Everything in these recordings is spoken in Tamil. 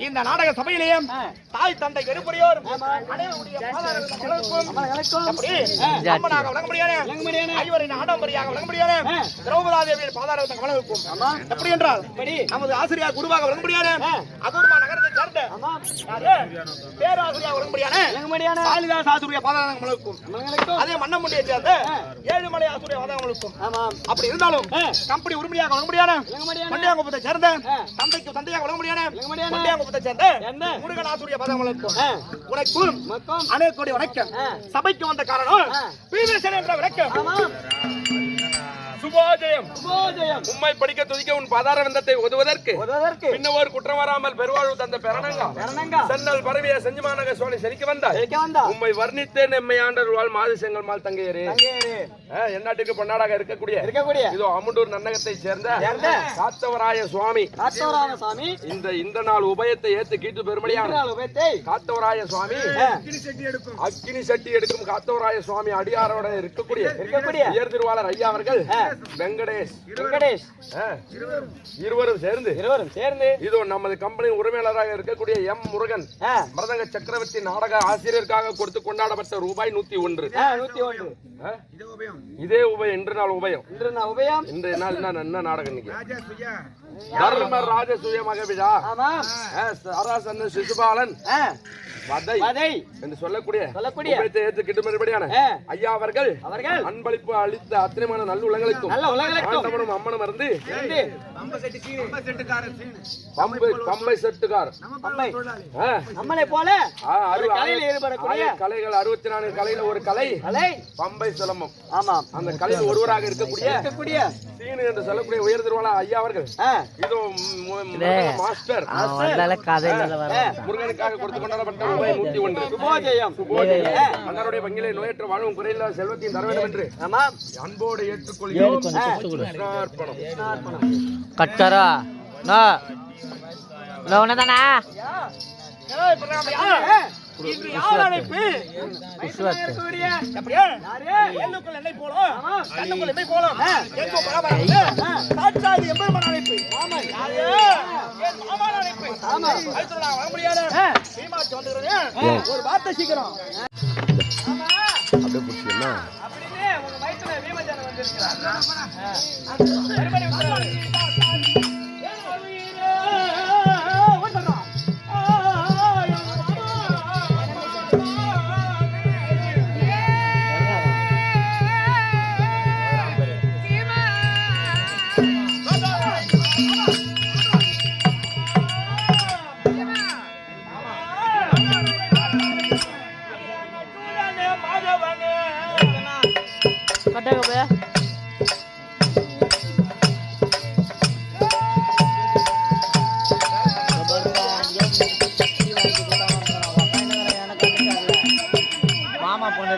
இந்த நாடக சபையிலேயும் தாய் தந்தை வெறுப்புடையோர் அம்மனாக வழங்க முடியாது, ஐவரின் ஆடம்பரியாக வழங்க முடியாது, திரௌபதாதேவியின் பாதாரத்தை வழங்கும். எப்படி என்றால் நமது ஆசிரியர் குருவாக வழங்க முடியாது, அகூர்மா நகரத்தை சேர்ந்த பேராசிரியர் உடன்படியான காளிதாஸ் ஆசிரிய பாதகங்களுக்கும் அதே மன்னமுண்டியை சேர்ந்த ஏழுமலை ஆசிரிய பாதகங்களுக்கும் அப்படி இருந்தாலும் கம்பெனி உரிமையாக உடன்படியான மண்டியாங்குப்பத்தை சேர்ந்த தந்தைக்கு தந்தையாக உடன்படியான மண்டியாங்குப்பத்தை சேர்ந்த முருகன் ஆசிரிய பாதகங்களுக்கும் உனக்கும் அநேக கோடி வணக்கம். சபைக்கு வந்த காரணம் பீமசேனன் என்ற வணக்கம். சுபோஜயம் உம்மை படிக்க துதிக்க உன் பாதார வந்தத்தை உதவுவதற்கு பின்னவர் குற்றம் வராமல் பெருவாழ்வு தந்த பெரணங்கா சென்னல் பரவிய செஞ்சுமாநக சோழி செழிக்க வந்தாய். உம்மை வர்ணித்தேன் எம்மை ஆண்டர் வாழ் மாது செங்கல் மால் தங்கையரே. எந்நாட்டுக்கு பொன்னாடாக இருக்கக்கூடிய இதோ அமுண்டூர் நன்னகத்தை சேர்ந்த காத்தவராய சுவாமி இந்த நாள் உபயத்தை ஏத்து கீட்டு பெருமடியான காத்தவராய சுவாமி அக்கினி சட்டி எடுக்கும் காத்தவராய சுவாமி அடியாரோட இருக்கக்கூடிய உயர் திருவாளர் ஐயா அவர்கள் வெங்கடேஷ் இருவரும் சேர்ந்து இதோ நமது கம்பெனி உரிமையாளராக இருக்கக்கூடிய எம் முருகன் மருதங்க சக்கரவர்த்தி நாடக ஆசிரியருக்காக கொடுத்து கொண்டாடப்பட்ட ரூபாய் 101. இதே உபயம் இன்று நாள் உபயம் இன்றைய நாள் என்ன நாடகம் இன்னைக்கு தர்ம ராஜ சுய மகவிழா சராசன் சிசுபாலன் வதை என்று சொல்லக்கூடிய ஏற்றுக்கிட்டு மறுபடியான ஐயா அவர்கள் அன்பளிப்பு அளித்த அத்தனைமான நல்லுலங்களுக்கும் ஆண்டவனும் அம்மனும் இருந்து பம்பை செட்டுக்கார் கலைகள் 64 கலையில ஒரு கலை பம்பை சிலம்பம். அந்த கலையில் ஒருவராக இருக்கக்கூடிய சீனு என்று சொல்லக்கூடிய உயர் திருவாளர் ஐயா அவர்கள் இதோ மாஸ்டர் முருகனுக்காக கொடுத்து கொண்டாடப்பட்ட ரூபாய் 101. சுபோஜயம் அன்னாருடைய பங்கிலே நோயற்ற வாழும் குறையில்லா செல்வத்தையும் தர வேண்டும் என்று அன்போடு ஏற்றுக்கொள்கிறோம். கட்கரா தானா ஒரு வார்த்தை சீக்கிரம் அப்படியே புடிச்சீங்கன்னா மாமா பொண்ணு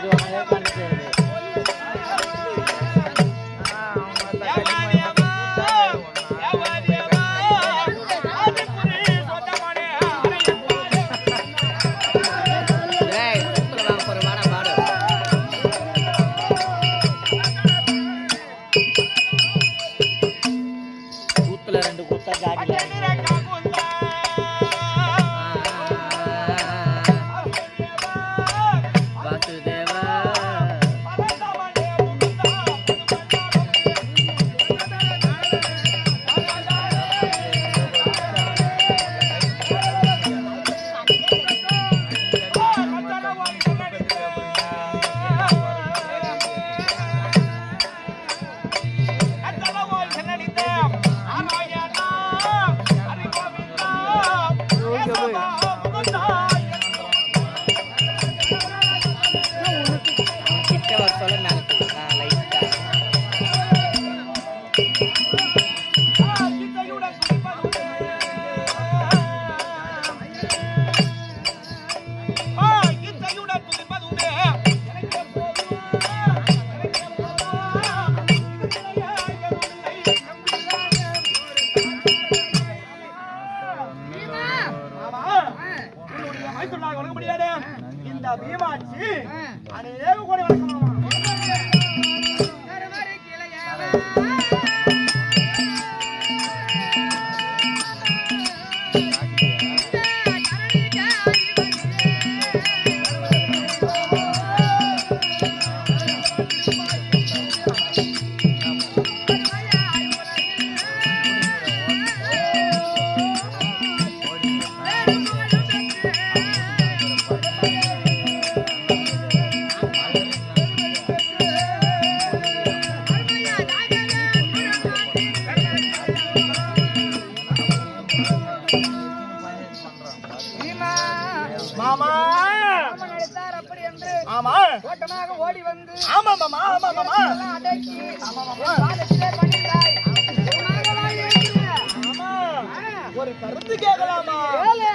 இந்த பீமாட்சி அநேக கோடி வணக்கம். ஓட்டமாக ஓடி வந்து ஆமா மாமா ஆமா மாமா எல்லாம் அடக்கி பாதத்திலே பணிந்தாய். ஆமா ஒரு கருத்து கேட்கலாமா கேளு.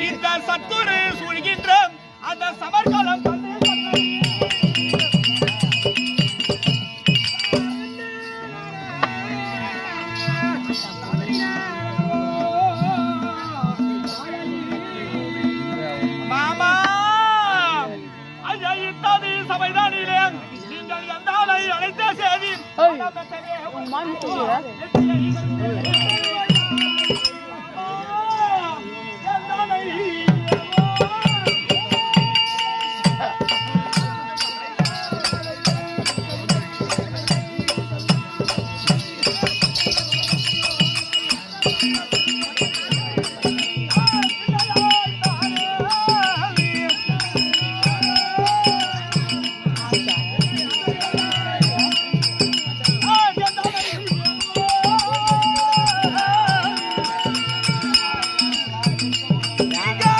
இந்த சத்துரு சூழ்கின்ற அந்த சமர்காலம் மாமா ஐயா இத்தாதி சபைதானிலே நீங்கள் எந்த ஆளை அழைத்த செய்தி நீங்க